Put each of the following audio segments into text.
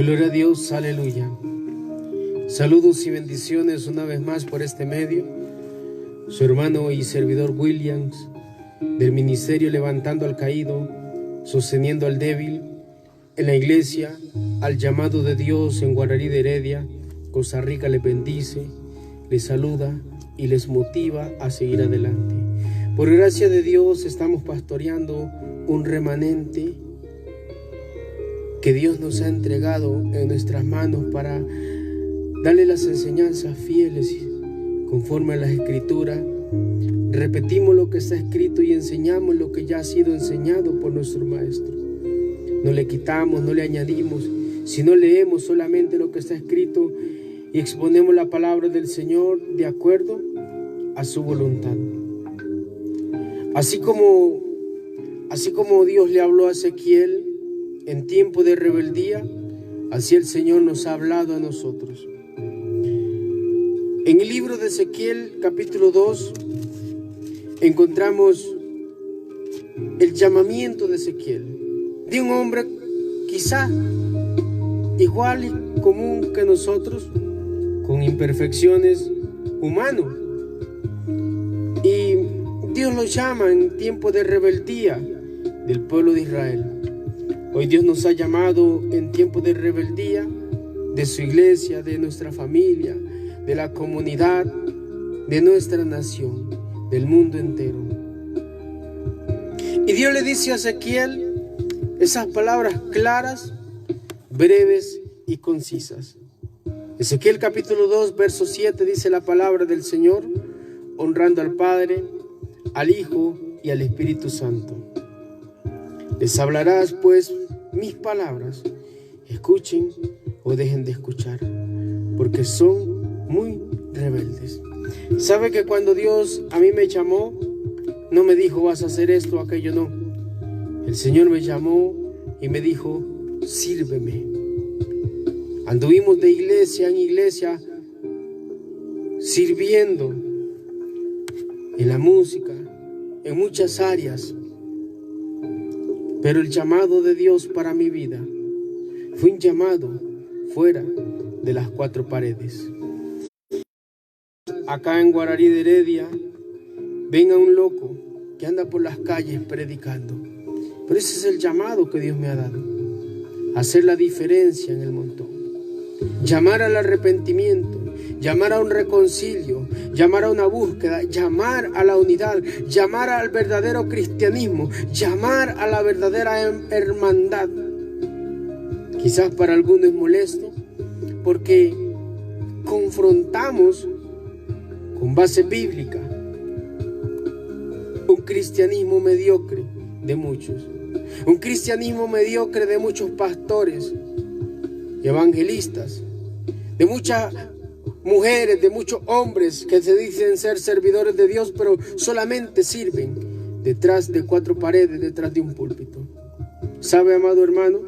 Gloria a Dios, aleluya. Saludos y bendiciones una vez más por este medio. Su hermano y servidor Williams, del ministerio Levantando al Caído, sosteniendo al débil, en la iglesia, al llamado de Dios en Guararí de Heredia, Costa Rica, les bendice, les saluda y les motiva a seguir adelante. Por gracia de Dios estamos pastoreando un remanente que Dios nos ha entregado en nuestras manos para darle las enseñanzas fieles conforme a las Escrituras. Repetimos lo que está escrito y enseñamos lo que ya ha sido enseñado por nuestro Maestro. No le quitamos, no le añadimos, sino leemos solamente lo que está escrito y exponemos la palabra del Señor de acuerdo a su voluntad. Así como Dios le habló a Ezequiel en tiempo de rebeldía, así el Señor nos ha hablado a nosotros. En el libro de Ezequiel, capítulo 2, encontramos el llamamiento de Ezequiel, de un hombre quizá igual y común que nosotros, con imperfecciones humanas. Y Dios lo llama en tiempo de rebeldía del pueblo de Israel. Hoy Dios nos ha llamado en tiempo de rebeldía de su iglesia, de nuestra familia, de la comunidad, de nuestra nación, del mundo entero. Y Dios le dice a Ezequiel esas palabras claras, breves y concisas. Ezequiel capítulo 2, verso 7 dice la palabra del Señor, honrando al Padre, al Hijo y al Espíritu Santo. Les hablarás pues mis palabras, escuchen o dejen de escuchar, porque son muy rebeldes. ¿Sabe que cuando Dios a mí me llamó, no me dijo vas a hacer esto o aquello? No. El Señor me llamó y me dijo, sírveme. Anduvimos de iglesia en iglesia, sirviendo en la música, en muchas áreas. Pero el llamado de Dios para mi vida fue un llamado fuera de las cuatro paredes. Acá en Guararí de Heredia, venga un loco que anda por las calles predicando. Pero ese es el llamado que Dios me ha dado. Hacer la diferencia en el montón. Llamar al arrepentimiento, llamar a un reconcilio, llamar a una búsqueda, llamar a la unidad, llamar al verdadero cristianismo, llamar a la verdadera hermandad. Quizás para algunos es molesto porque confrontamos con base bíblica un cristianismo mediocre de muchos, un cristianismo mediocre de muchos pastores y evangelistas, de muchas mujeres, de muchos hombres que se dicen ser servidores de Dios, pero solamente sirven detrás de cuatro paredes, detrás de un púlpito. ¿Sabe, amado hermano?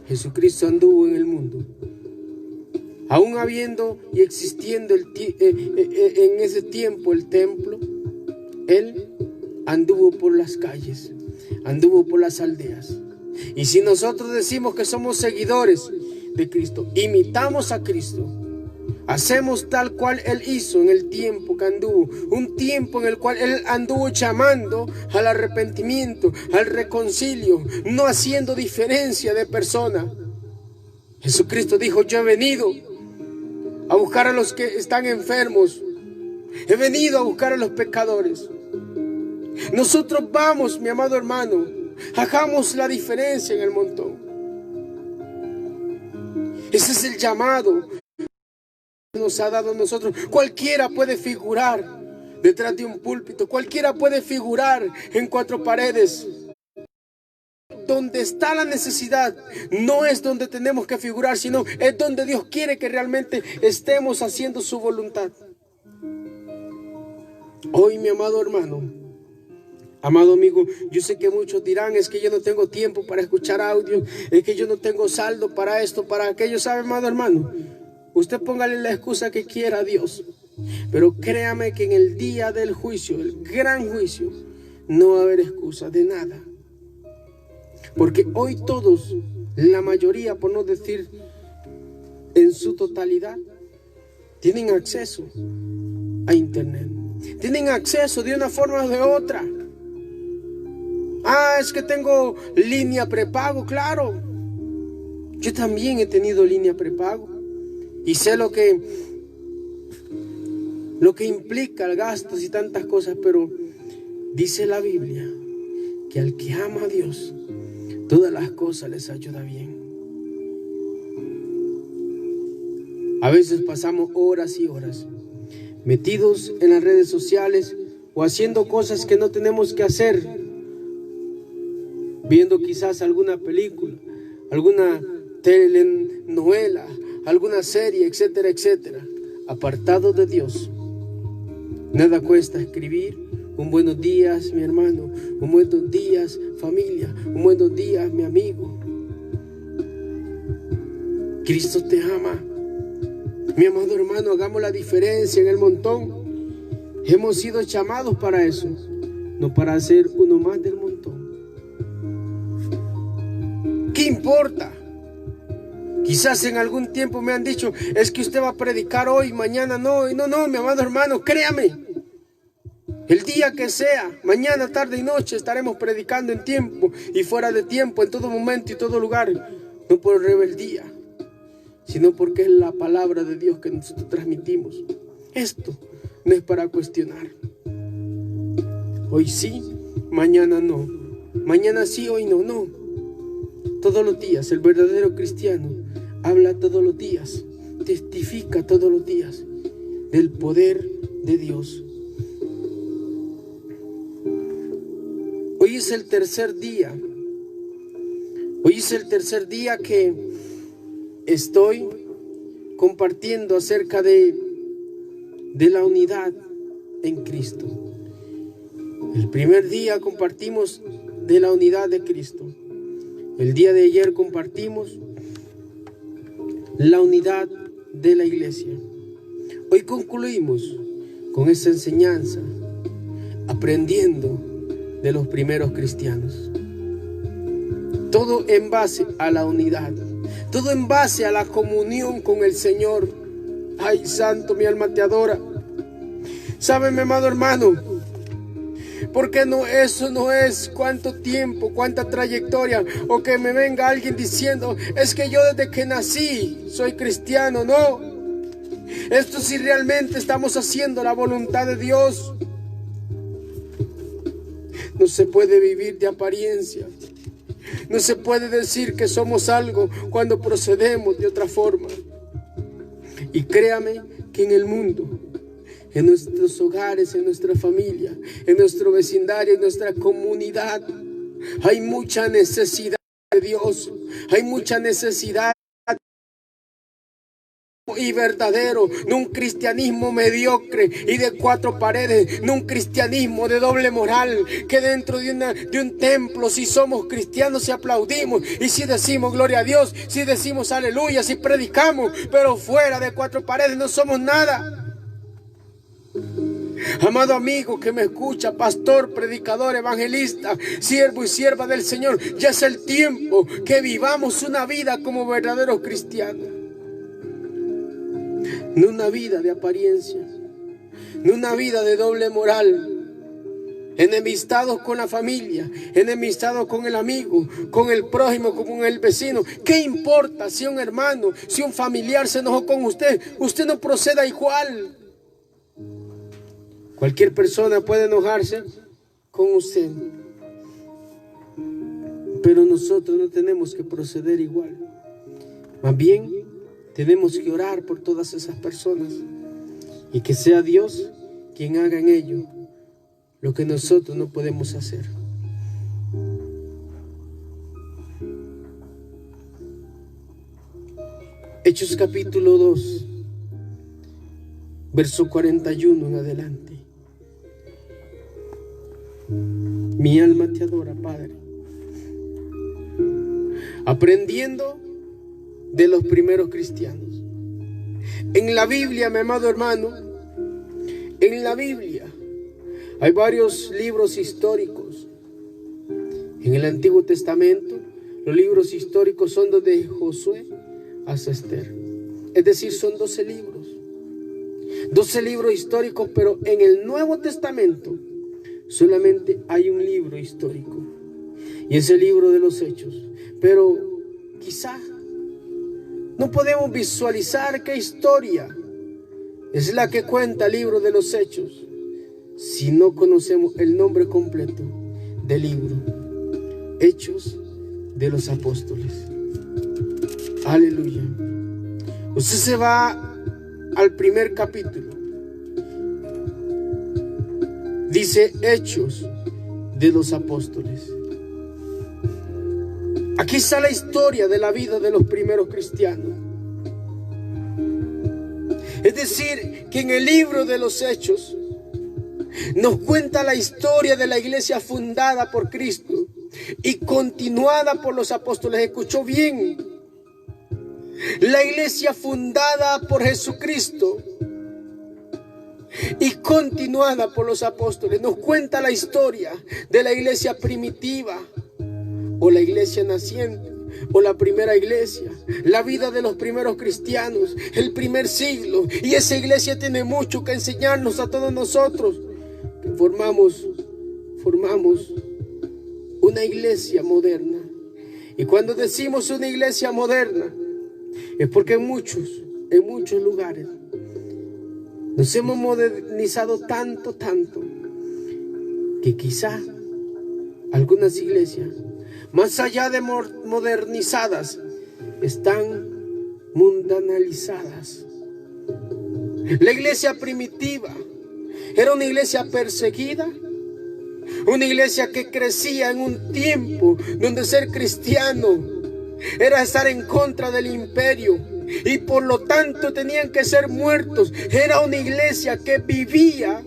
Jesucristo anduvo en el mundo. Aún habiendo y existiendo en ese tiempo el templo, Él anduvo por las calles, anduvo por las aldeas. Y si nosotros decimos que somos seguidores de Cristo, imitamos a Cristo, hacemos tal cual Él hizo en el tiempo que anduvo, un tiempo en el cual Él anduvo llamando al arrepentimiento, al reconcilio, no haciendo diferencia de persona. Jesucristo dijo, yo he venido a buscar a los que están enfermos, he venido a buscar a los pecadores. Nosotros vamos, mi amado hermano, hagamos la diferencia en el montón. Ese es el llamado que nos ha dado a nosotros. Cualquiera puede figurar detrás de un púlpito, cualquiera puede figurar en cuatro paredes. Donde está la necesidad no es donde tenemos que figurar, sino es donde Dios quiere que realmente estemos haciendo su voluntad. Hoy, mi amado hermano, amado amigo, yo sé que muchos dirán, es que yo no tengo tiempo para escuchar audio, es que yo no tengo saldo para esto, para aquello. ¿Sabe, amado hermano? Usted póngale la excusa que quiera a Dios, pero créame que en el día del juicio, el gran juicio, no va a haber excusa de nada. Porque hoy todos, la mayoría, por no decir en su totalidad tienen acceso a internet. Tienen acceso de una forma o de otra. Es que tengo línea prepago. Claro, yo también he tenido línea prepago y sé lo que implica el gasto y tantas cosas, pero dice la Biblia que al que ama a Dios, todas las cosas les ayuda bien. A veces pasamos horas y horas metidos en las redes sociales o haciendo cosas que no tenemos que hacer, viendo quizás alguna película, alguna telenovela, alguna serie, etcétera, etcétera, apartados de Dios. Nada cuesta escribir un buenos días, mi hermano, un buenos días, familia, un buenos días, mi amigo. Cristo te ama. Mi amado hermano, hagamos la diferencia en el montón. Hemos sido llamados para eso, no para ser uno más del montón. ¿Qué importa? Quizás en algún tiempo me han dicho, es que usted va a predicar hoy, mañana no. Y no, mi amado hermano, créame. El día que sea, mañana, tarde y noche, estaremos predicando en tiempo y fuera de tiempo, en todo momento y todo lugar. No por rebeldía, sino porque es la palabra de Dios que nosotros transmitimos. Esto no es para cuestionar. Hoy sí, mañana no. Mañana sí, hoy no. No. Todos los días, el verdadero cristiano habla todos los días, testifica todos los días del poder de Dios. Hoy es el tercer día. Hoy es el tercer día que estoy compartiendo acerca de la unidad en Cristo. El primer día compartimos de la unidad de Cristo. El día de ayer compartimos la unidad de la iglesia. Hoy concluimos con esa enseñanza, aprendiendo de los primeros cristianos. Todo en base a la unidad, todo en base a la comunión con el Señor. Ay, santo, mi alma te adora. ¿Sabe, mi amado hermano? Porque eso no es cuánto tiempo, cuánta trayectoria, o que me venga alguien diciendo, es que yo desde que nací soy cristiano. No, esto si realmente estamos haciendo la voluntad de Dios. No se puede vivir de apariencia. No se puede decir que somos algo cuando procedemos de otra forma. Y créame que en el mundo, en nuestros hogares, en nuestra familia, en nuestro vecindario, en nuestra comunidad, hay mucha necesidad de Dios. Hay mucha necesidad y verdadero, no un cristianismo mediocre y de cuatro paredes, no un cristianismo de doble moral, que dentro de un templo, si somos cristianos, si aplaudimos y si decimos gloria a Dios, si decimos aleluya, si predicamos, pero fuera de cuatro paredes no somos nada. Amado amigo que me escucha, pastor, predicador, evangelista, siervo y sierva del Señor, ya es el tiempo que vivamos una vida como verdaderos cristianos. No una vida de apariencia, no una vida de doble moral, enemistados con la familia, enemistados con el amigo, con el prójimo, con el vecino. ¿Qué importa si un hermano, si un familiar se enojó con usted? Usted no proceda igual. Cualquier persona puede enojarse con usted, pero nosotros no tenemos que proceder igual. Más bien, tenemos que orar por todas esas personas y que sea Dios quien haga en ello lo que nosotros no podemos hacer. Hechos capítulo 2, verso 41 en adelante. Mi alma te adora, Padre. Aprendiendo de los primeros cristianos. En la Biblia, mi amado hermano, en la Biblia hay varios libros históricos. En el Antiguo Testamento, los libros históricos son desde Josué hasta Esther. Es decir, son 12 libros. 12 libros históricos, pero en el Nuevo Testamento solamente hay un libro histórico. Y es el libro de los Hechos. Pero quizá no podemos visualizar qué historia es la que cuenta el libro de los Hechos si no conocemos el nombre completo del libro: Hechos de los Apóstoles. Aleluya. Usted se va al primer capítulo. Dice Hechos de los Apóstoles. Aquí está la historia de la vida de los primeros cristianos. Es decir, que en el libro de los Hechos nos cuenta la historia de la iglesia fundada por Cristo y continuada por los apóstoles. Escuchó bien. La iglesia fundada por Jesucristo y continuada por los apóstoles. Nos cuenta la historia de la iglesia primitiva, o la iglesia naciente, o la primera iglesia, la vida de los primeros cristianos, el primer siglo. Y esa iglesia tiene mucho que enseñarnos a todos nosotros, que formamos una iglesia moderna. Y cuando decimos una iglesia moderna, es porque en muchos lugares nos hemos modernizado tanto, que quizá algunas iglesias, más allá de modernizadas, están mundanalizadas. La iglesia primitiva era una iglesia perseguida, una iglesia que crecía en un tiempo donde ser cristiano era estar en contra del imperio y por lo tanto tenían que ser muertos. Era una iglesia que vivía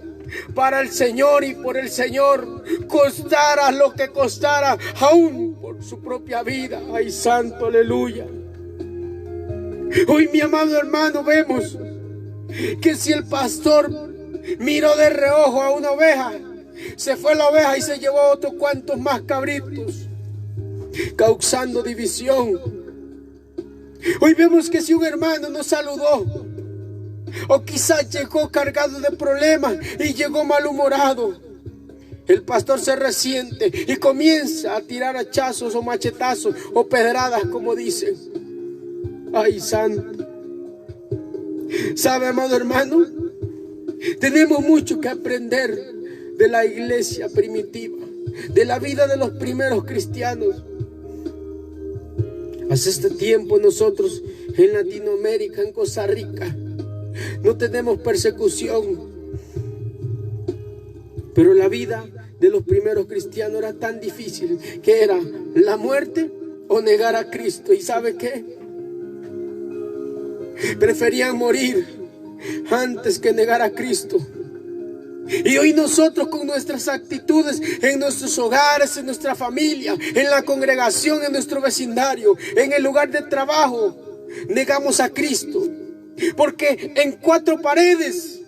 para el Señor y por el Señor, costara lo que costara, aún por su propia vida. ¡Ay, santo, aleluya! Hoy, mi amado hermano, vemos que si el pastor miró de reojo a una oveja, se fue la oveja y se llevó a otros cuantos más cabritos, causando división. Hoy vemos que si un hermano nos saludó, o quizás llegó cargado de problemas y llegó malhumorado, el pastor se resiente y comienza a tirar hachazos o machetazos o pedradas, como dicen. ¡Ay, santo! ¿Sabe, amado hermano? Tenemos mucho que aprender de la iglesia primitiva, de la vida de los primeros cristianos. Hace este tiempo nosotros en Latinoamérica, en Costa Rica, no tenemos persecución, pero la vida de los primeros cristianos era tan difícil que era la muerte o negar a Cristo. ¿Y sabe qué? Preferían morir antes que negar a Cristo. Y hoy nosotros, con nuestras actitudes en nuestros hogares, en nuestra familia, en la congregación, en nuestro vecindario, en el lugar de trabajo, negamos a Cristo. Porque en 4 paredes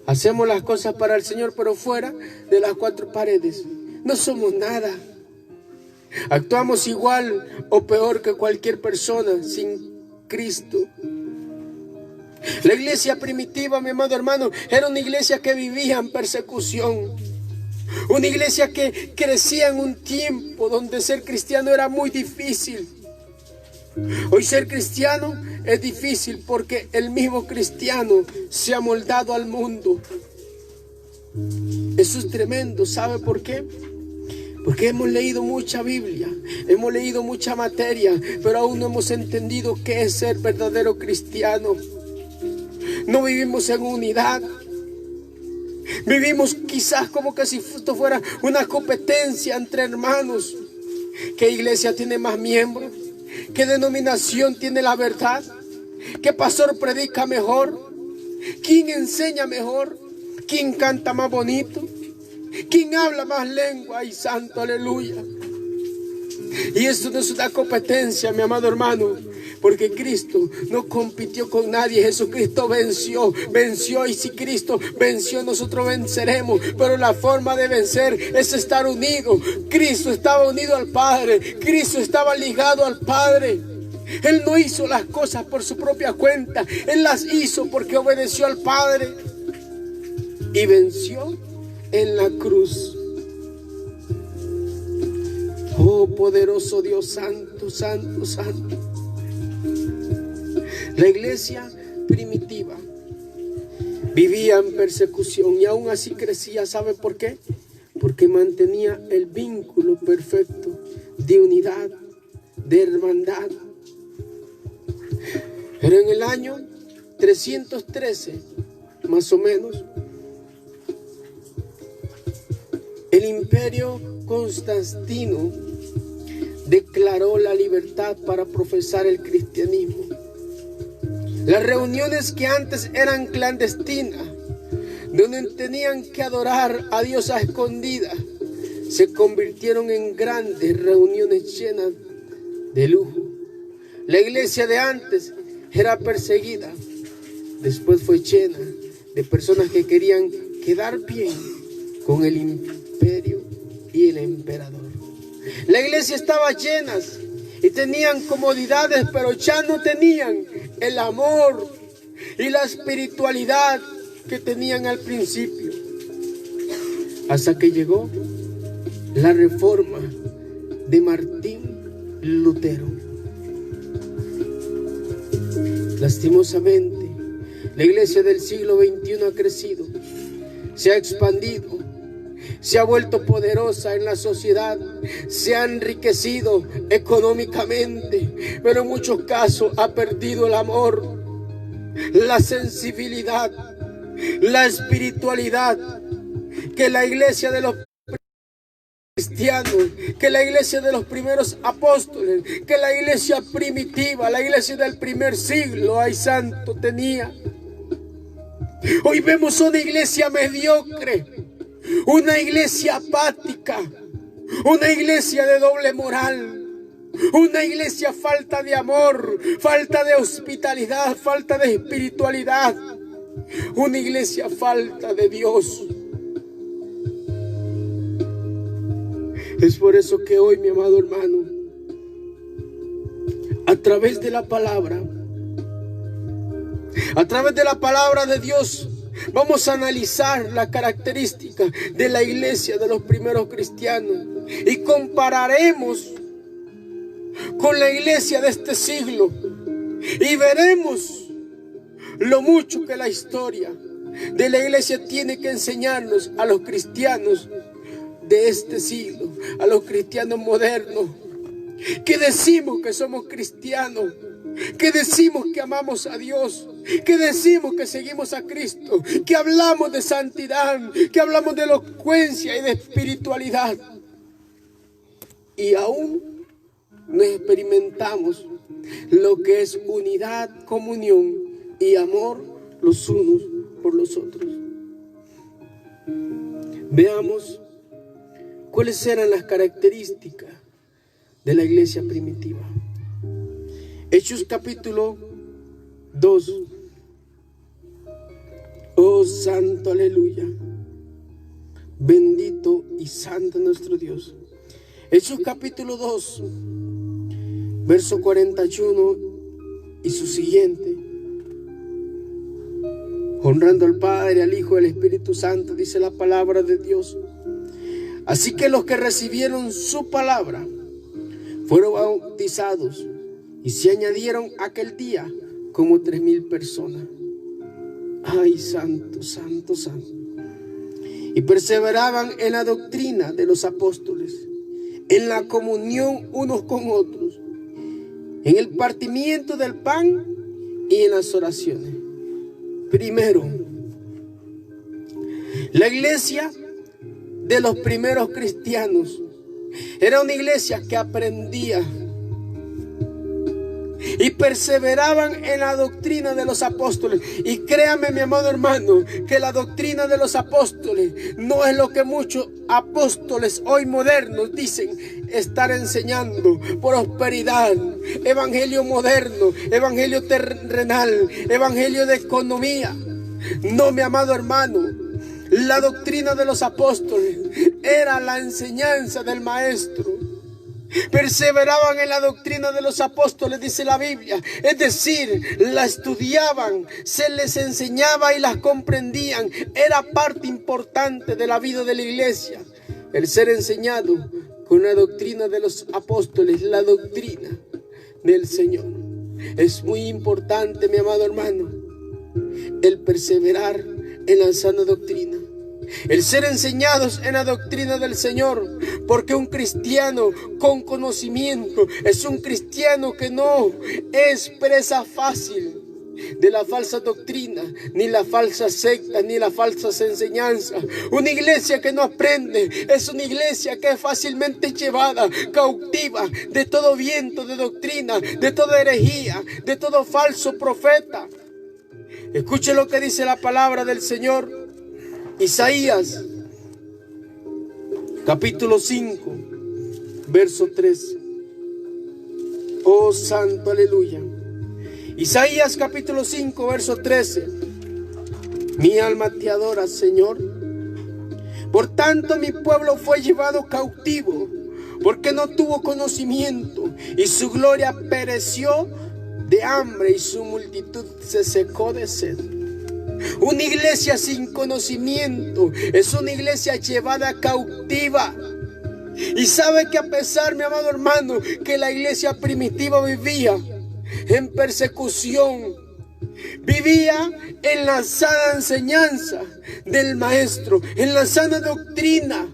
hacemos las cosas para el Señor, pero fuera de las 4 paredes no somos nada. Actuamos igual o peor que cualquier persona sin Cristo. La iglesia primitiva, mi amado hermano, era una iglesia que vivía en persecución. Una iglesia que crecía en un tiempo donde ser cristiano era muy difícil. Hoy ser cristiano es difícil porque el mismo cristiano se ha moldado al mundo. Eso es tremendo. ¿Sabe por qué? Porque hemos leído mucha Biblia, hemos leído mucha materia, pero aún no hemos entendido qué es ser verdadero cristiano. No vivimos en unidad. Vivimos quizás como que si esto fuera una competencia entre hermanos. ¿Qué iglesia tiene más miembros? ¿Qué denominación tiene la verdad? ¿Qué pastor predica mejor? ¿Quién enseña mejor? ¿Quién canta más bonito? ¿Quién habla más lengua? ¡Ay, santo, aleluya! Y esto no es una competencia, mi amado hermano, porque Cristo no compitió con nadie. Jesucristo venció, y si Cristo venció, nosotros venceremos. Pero la forma de vencer es estar unidos. Cristo estaba unido al Padre, Cristo estaba ligado al Padre. Él no hizo las cosas por su propia cuenta. Él las hizo porque obedeció al Padre y venció en la cruz. Oh, poderoso Dios, santo, santo, santo. La iglesia primitiva vivía en persecución y aún así crecía. ¿Sabe por qué? Porque mantenía el vínculo perfecto de unidad, de hermandad. Pero en el año 313, más o menos, el imperio Constantino declaró la libertad para profesar el cristianismo. Las reuniones que antes eran clandestinas, donde tenían que adorar a Dios a escondidas, se convirtieron en grandes reuniones llenas de lujo. La iglesia de antes era perseguida, después fue llena de personas que querían quedar bien con el imperio y el emperador. La iglesia estaba llena y tenían comodidades, pero ya no tenían el amor y la espiritualidad que tenían al principio. Hasta que llegó la reforma de Martín Lutero. Lastimosamente, la iglesia del siglo XXI ha crecido, se ha expandido, se ha vuelto poderosa en la sociedad, se ha enriquecido económicamente, pero en muchos casos ha perdido el amor, la sensibilidad, la espiritualidad que la iglesia de los cristianos, que la iglesia de los primeros apóstoles, que la iglesia primitiva, la iglesia del primer siglo, ay santo, tenía. Hoy vemos una iglesia mediocre, una iglesia apática, una iglesia de doble moral, una iglesia falta de amor, falta de hospitalidad, falta de espiritualidad, una iglesia falta de Dios. Es por eso que hoy, mi amado hermano, a través de la palabra de Dios, vamos a analizar la característica de la iglesia de los primeros cristianos y compararemos con la iglesia de este siglo y veremos lo mucho que la historia de la iglesia tiene que enseñarnos a los cristianos de este siglo, a los cristianos modernos, que decimos que somos cristianos, que decimos que amamos a Dios, que decimos que seguimos a Cristo, que hablamos de santidad, que hablamos de elocuencia y de espiritualidad, y aún no experimentamos lo que es unidad, comunión y amor los unos por los otros. Veamos cuáles eran las características de la iglesia primitiva. Hechos capítulo 2. Oh santo, aleluya. Bendito y santo nuestro Dios. Hechos capítulo 2, verso 41 y su siguiente. Honrando al Padre, al Hijo y al Espíritu Santo, dice la palabra de Dios. Así que los que recibieron su palabra fueron bautizados y se añadieron aquel día como 3,000 personas. Ay, santo, santo, santo. Y perseveraban en la doctrina de los apóstoles, en la comunión unos con otros, en el partimiento del pan y en las oraciones. Primero, la iglesia de los primeros cristianos era una iglesia que aprendía y perseveraban en la doctrina de los apóstoles. Y créame, mi amado hermano, que la doctrina de los apóstoles no es lo que muchos apóstoles hoy modernos dicen estar enseñando: prosperidad, evangelio moderno, evangelio terrenal, evangelio de economía. No, mi amado hermano, la doctrina de los apóstoles era la enseñanza del maestro. Perseveraban en la doctrina de los apóstoles, dice la Biblia. Es decir, la estudiaban, se les enseñaba y las comprendían. Era parte importante de la vida de la iglesia, el ser enseñado con la doctrina de los apóstoles, la doctrina del Señor. Es muy importante, mi amado hermano, el perseverar en la sana doctrina, el ser enseñados en la doctrina del Señor, porque un cristiano con conocimiento es un cristiano que no es presa fácil de la falsa doctrina, ni la falsa secta, ni las falsas enseñanzas. Una iglesia que no aprende es una iglesia que es fácilmente llevada cautiva de todo viento de doctrina, de toda herejía, de todo falso profeta. Escuche lo que dice la palabra del Señor. Isaías, capítulo 5, verso 13. Oh, santo, aleluya. Isaías, capítulo 5, verso 13. Mi alma te adora, Señor. Por tanto, mi pueblo fue llevado cautivo, porque no tuvo conocimiento, y su gloria pereció de hambre, y su multitud se secó de sed. Una iglesia sin conocimiento es una iglesia llevada cautiva. Y sabe que a pesar, mi amado hermano, que la iglesia primitiva vivía en persecución, vivía en la sana enseñanza del maestro, en la sana doctrina,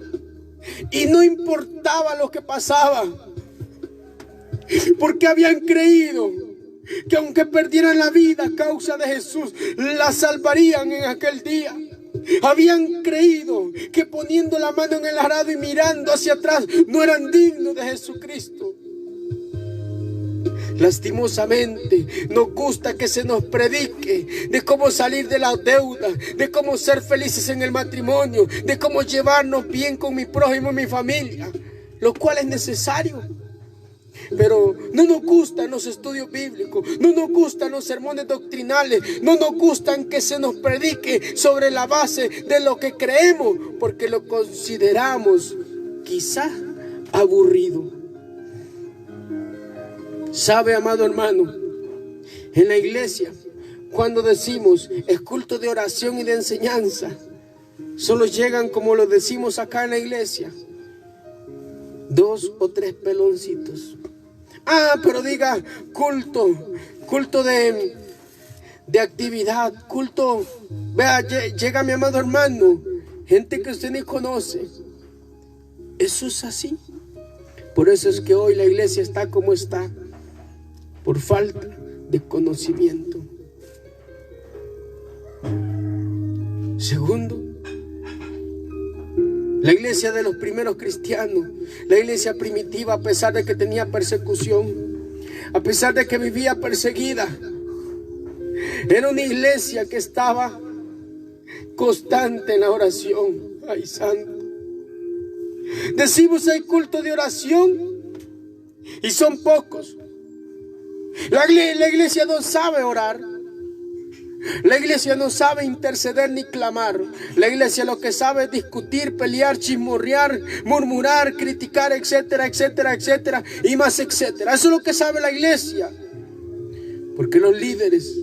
y no importaba lo que pasaba, porque habían creído que aunque perdieran la vida a causa de Jesús, la salvarían en aquel día. Habían creído que poniendo la mano en el arado y mirando hacia atrás no eran dignos de Jesucristo. Lastimosamente nos gusta que se nos predique de cómo salir de la deuda, de cómo ser felices en el matrimonio, de cómo llevarnos bien con mi prójimo y mi familia, lo cual es necesario. Pero no nos gustan los estudios bíblicos, no nos gustan los sermones doctrinales, no nos gustan que se nos predique sobre la base de lo que creemos, porque lo consideramos quizá aburrido. ¿Sabe, amado hermano? En la iglesia, cuando decimos es culto de oración y de enseñanza, solo llegan, como lo decimos acá en la iglesia, 2 o 3 peloncitos. Pero diga culto de actividad, culto. Vea, llega mi amado hermano, gente que usted ni conoce. Eso es así. Por eso es que hoy la iglesia está como está, por falta de conocimiento. Segundo, la iglesia de los primeros cristianos, la iglesia primitiva, a pesar de que tenía persecución, a pesar de que vivía perseguida, era una iglesia que estaba constante en la oración. Ay, santo. Decimos hay culto de oración y son pocos. La iglesia no sabe orar. La iglesia no sabe interceder ni clamar. La iglesia lo que sabe es discutir, pelear, chismorrear, murmurar, criticar, etcétera, etcétera, etcétera, y más etcétera. Eso es lo que sabe la iglesia. Porque los líderes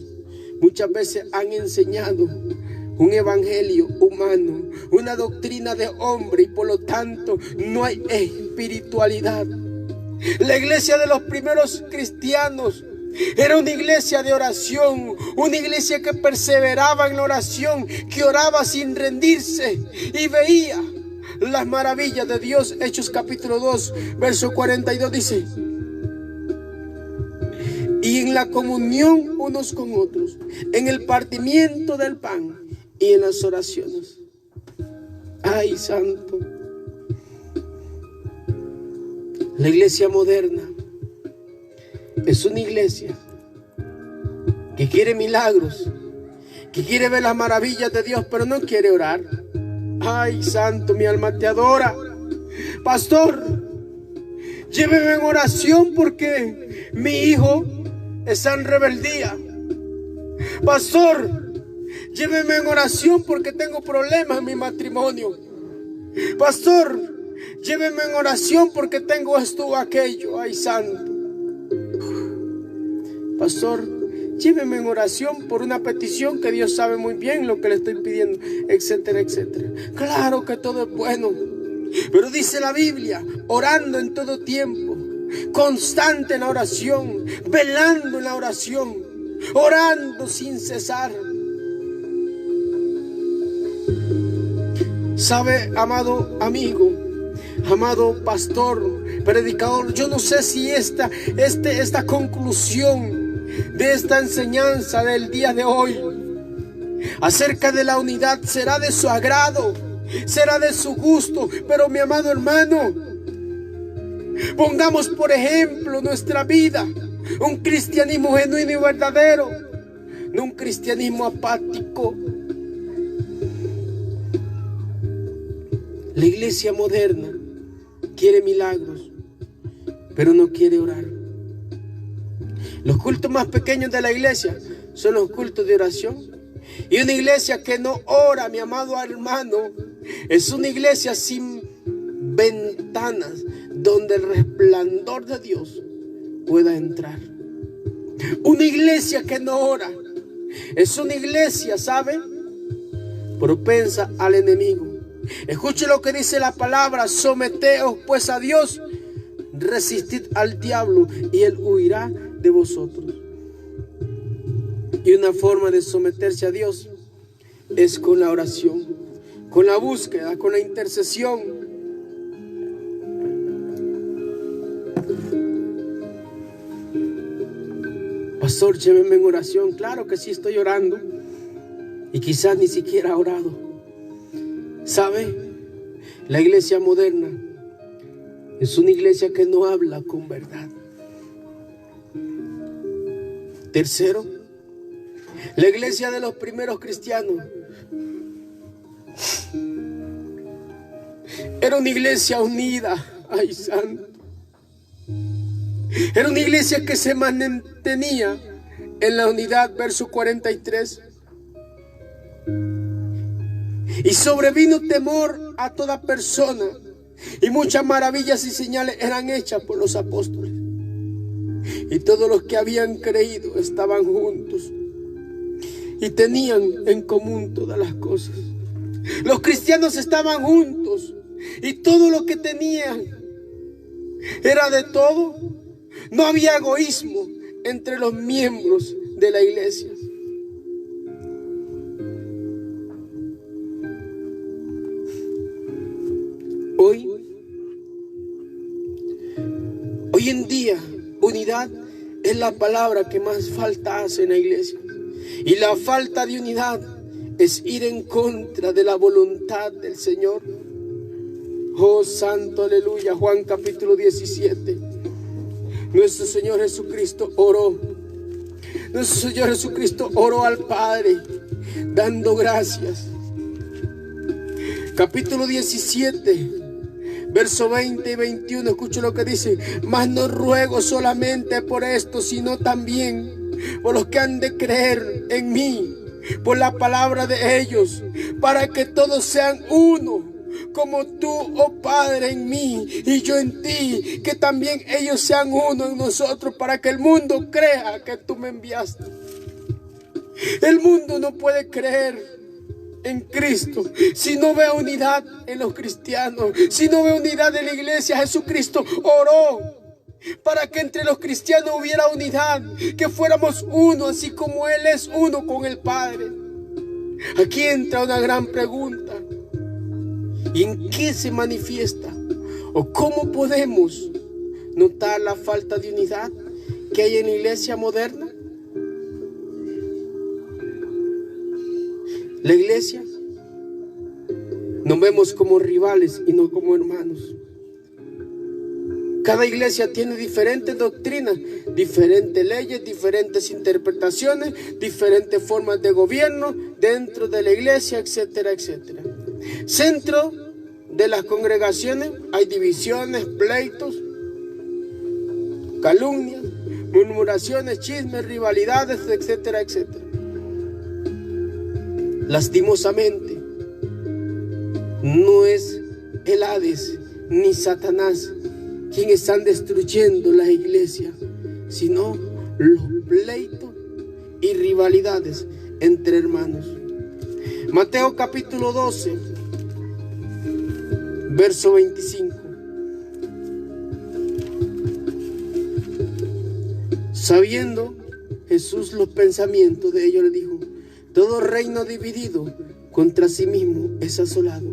muchas veces han enseñado un evangelio humano, una doctrina de hombre, y por lo tanto no hay espiritualidad. La iglesia de los primeros cristianos era una iglesia de oración, una iglesia que perseveraba en la oración, que oraba sin rendirse y veía las maravillas de Dios. Hechos capítulo 2, verso 42 dice: y en la comunión unos con otros, en el partimiento del pan y en las oraciones. Ay, santo. La iglesia moderna es una iglesia que quiere milagros, que quiere ver las maravillas de Dios, pero no quiere orar. Ay, santo, mi alma te adora. Pastor, lléveme en oración porque mi hijo está en rebeldía. Pastor, lléveme en oración porque tengo problemas en mi matrimonio. Pastor, Lléveme en oración porque tengo esto o aquello. Ay, santo. Pastor, lléveme en oración por una petición que Dios sabe muy bien lo que le estoy pidiendo, etcétera, etcétera. Claro que todo es bueno, pero dice la Biblia, orando en todo tiempo, constante en la oración, velando en la oración, orando sin cesar. ¿Sabe, amado amigo, amado pastor, predicador? Yo no sé si esta conclusión de esta enseñanza del día de hoy acerca de la unidad será de su agrado, será de su gusto, pero mi amado hermano, pongamos por ejemplo nuestra vida, un cristianismo genuino y verdadero, no un cristianismo apático. La iglesia moderna quiere milagros, pero no quiere orar. Los cultos más pequeños de la iglesia son los cultos de oración. Y una iglesia que no ora, mi amado hermano, es una iglesia sin ventanas donde el resplandor de Dios pueda entrar. Una iglesia que no ora es una iglesia, ¿sabe?, propensa al enemigo. Escuche lo que dice la palabra: someteos pues a Dios, resistid al diablo y él huirá de vosotros. Y una forma de someterse a Dios es con la oración, con la búsqueda, con la intercesión. Pastor, lléveme en oración. Claro que sí, estoy orando y quizás ni siquiera he orado. ¿Sabe? La iglesia moderna es una iglesia que no habla con verdad. Tercero, la iglesia de los primeros cristianos era una iglesia unida. Ay, santo. Era una iglesia que se mantenía en la unidad, verso 43. Y sobrevino temor a toda persona, y muchas maravillas y señales eran hechas por los apóstoles. Y todos los que habían creído estaban juntos y tenían en común todas las cosas. Los cristianos estaban juntos y todo lo que tenían era de todo. No había egoísmo entre los miembros de la iglesia. Hoy en día, unidad es la palabra que más falta hace en la iglesia. Y la falta de unidad es ir en contra de la voluntad del Señor. Oh, santo, aleluya. Juan capítulo 17. Nuestro Señor Jesucristo oró. Nuestro Señor Jesucristo oró al Padre, dando gracias. Capítulo 17. Verso 20 y 21, escucho lo que dice: mas no ruego solamente por esto, sino también por los que han de creer en mí, por la palabra de ellos, para que todos sean uno, como tú, oh Padre, en mí y yo en ti, que también ellos sean uno en nosotros, para que el mundo crea que tú me enviaste. El mundo no puede creer en Cristo si no ve unidad en los cristianos, si no ve unidad en la iglesia. Jesucristo oró para que entre los cristianos hubiera unidad, que fuéramos uno, así como Él es uno con el Padre. Aquí entra una gran pregunta: ¿y en qué se manifiesta? ¿O cómo podemos notar la falta de unidad que hay en la iglesia moderna? La iglesia nos vemos como rivales y no como hermanos. Cada iglesia tiene diferentes doctrinas, diferentes leyes, diferentes interpretaciones, diferentes formas de gobierno dentro de la iglesia, etcétera, etcétera. Dentro de las congregaciones hay divisiones, pleitos, calumnias, murmuraciones, chismes, rivalidades, etcétera, etcétera. Lastimosamente, no es el Hades ni Satanás quienes están destruyendo la iglesia, sino los pleitos y rivalidades entre hermanos. Mateo capítulo 12, verso 25. Sabiendo Jesús los pensamientos de ellos, le dijo: todo reino dividido contra sí mismo es asolado,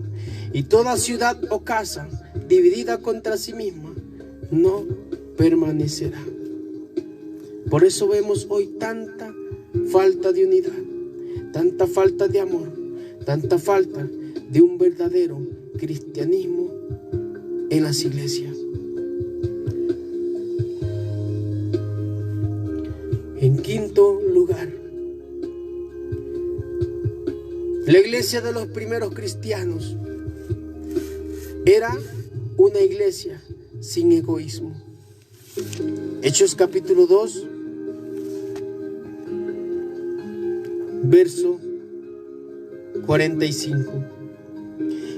y toda ciudad o casa dividida contra sí misma no permanecerá. Por eso vemos hoy tanta falta de unidad, tanta falta de amor, tanta falta de un verdadero cristianismo en las iglesias. En quinto lugar, la iglesia de los primeros cristianos era una iglesia sin egoísmo. Hechos capítulo 2, verso 45.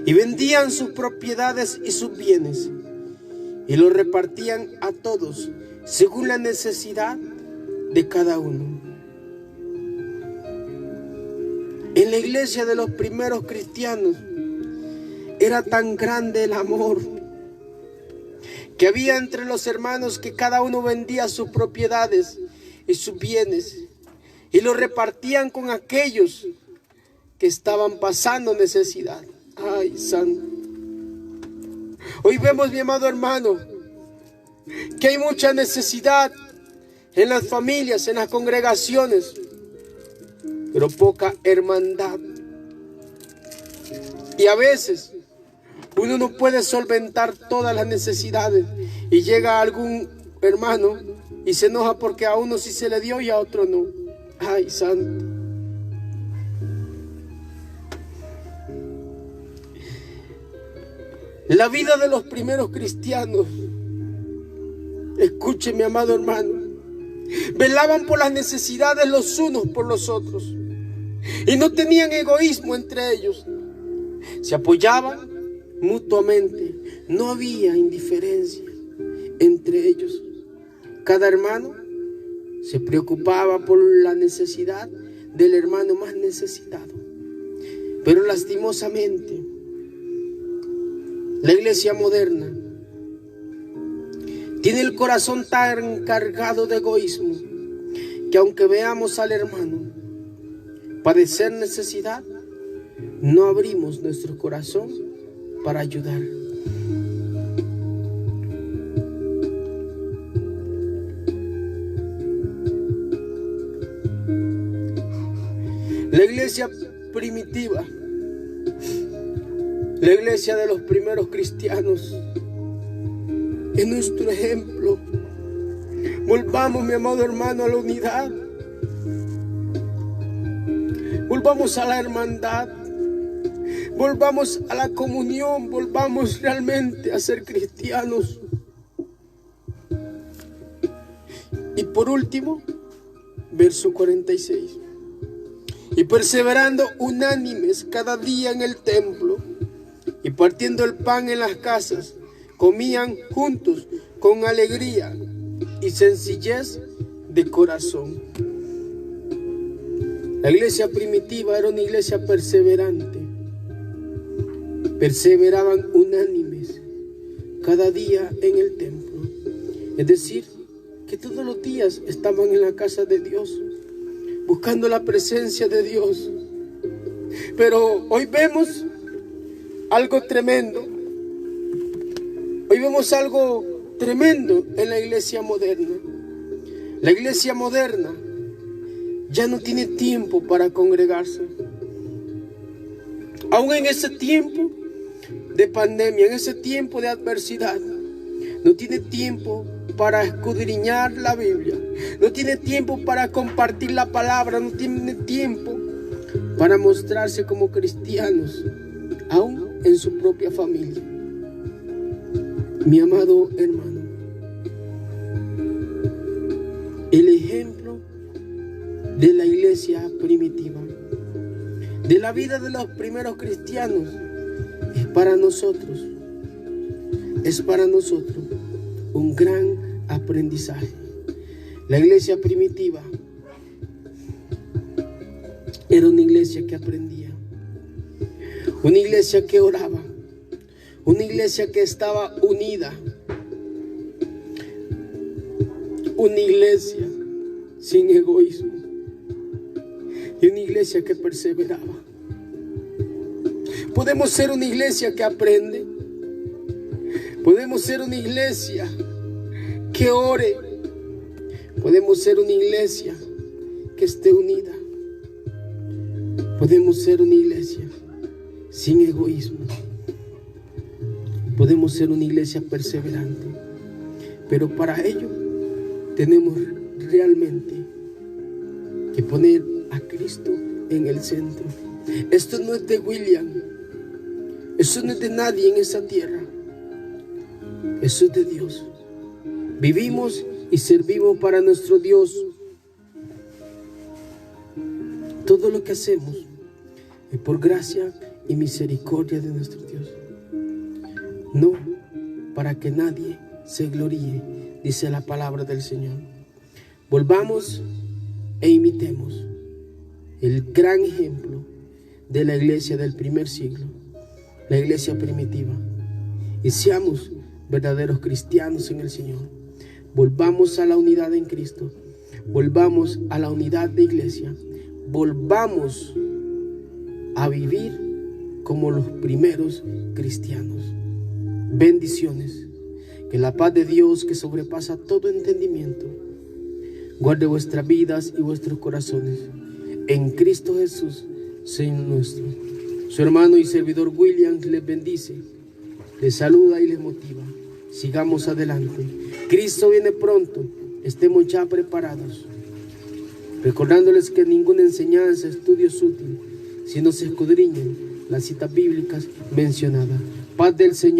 Y vendían sus propiedades y sus bienes, y los repartían a todos según la necesidad de cada uno. En la iglesia de los primeros cristianos era tan grande el amor que había entre los hermanos, que cada uno vendía sus propiedades y sus bienes y los repartían con aquellos que estaban pasando necesidad. Ay, santo. Hoy vemos, mi amado hermano, que hay mucha necesidad en las familias, en las congregaciones, pero poca hermandad. Y a veces uno no puede solventar todas las necesidades, y llega algún hermano y se enoja porque a uno sí se le dio y a otro no. Ay, santo. La vida de los primeros cristianos, escuche, mi amado hermano, velaban por las necesidades los unos por los otros y no tenían egoísmo entre ellos. Se apoyaban mutuamente, no había indiferencia entre ellos. Cada hermano se preocupaba por la necesidad del hermano más necesitado. Pero lastimosamente, la iglesia moderna tiene el corazón tan cargado de egoísmo que aunque veamos al hermano padecer necesidad, no abrimos nuestro corazón para ayudar. La iglesia primitiva, la iglesia de los primeros cristianos, es nuestro ejemplo. Volvamos, mi amado hermano, a la unidad. Volvamos a la hermandad. Volvamos a la comunión. Volvamos realmente a ser cristianos. Y por último, verso 46. Y perseverando unánimes cada día en el templo, y partiendo el pan en las casas, comían juntos con alegría y sencillez de corazón. La iglesia primitiva era una iglesia perseverante. Perseveraban unánimes cada día en el templo. Es decir, que todos los días estaban en la casa de Dios, buscando la presencia de Dios. Pero hoy vemos algo tremendo. Hoy vemos algo tremendo en la iglesia moderna. La iglesia moderna ya no tiene tiempo para congregarse. Aún en ese tiempo de pandemia, en ese tiempo de adversidad, no tiene tiempo para escudriñar la Biblia, no tiene tiempo para compartir la palabra, no tiene tiempo para mostrarse como cristianos, aún en su propia familia. Mi amado hermano, el ejemplo de la iglesia primitiva, de la vida de los primeros cristianos, es para nosotros. es para nosotros un gran aprendizaje. La iglesia primitiva era una iglesia que aprendía, una iglesia que oraba, una iglesia que estaba unida, una iglesia sin egoísmo y una iglesia que perseveraba. Podemos ser una iglesia que aprende, podemos ser una iglesia que ore, podemos ser una iglesia que esté unida, podemos ser una iglesia sin egoísmo, podemos ser una iglesia perseverante, pero para ello tenemos realmente que poner a Cristo en el centro. Esto no es de William, eso no es de nadie en esa tierra, eso es de Dios. Vivimos y servimos para nuestro Dios. Todo lo que hacemos es por gracia y misericordia de nuestro Dios, no para que nadie se gloríe, dice la palabra del Señor. Volvamos e imitemos el gran ejemplo de la iglesia del primer siglo, la iglesia primitiva, y seamos verdaderos cristianos en el Señor. Volvamos a la unidad en Cristo, volvamos a la unidad de iglesia, volvamos a vivir como los primeros cristianos. Bendiciones. Que la paz de Dios, que sobrepasa todo entendimiento, guarde vuestras vidas y vuestros corazones en Cristo Jesús, Señor nuestro. Su hermano y servidor William les bendice, les saluda y les motiva. Sigamos adelante. Cristo viene pronto. Estemos ya preparados. Recordándoles que ninguna enseñanza, estudio es útil si no se escudriñan las citas bíblicas mencionadas. Paz del Señor.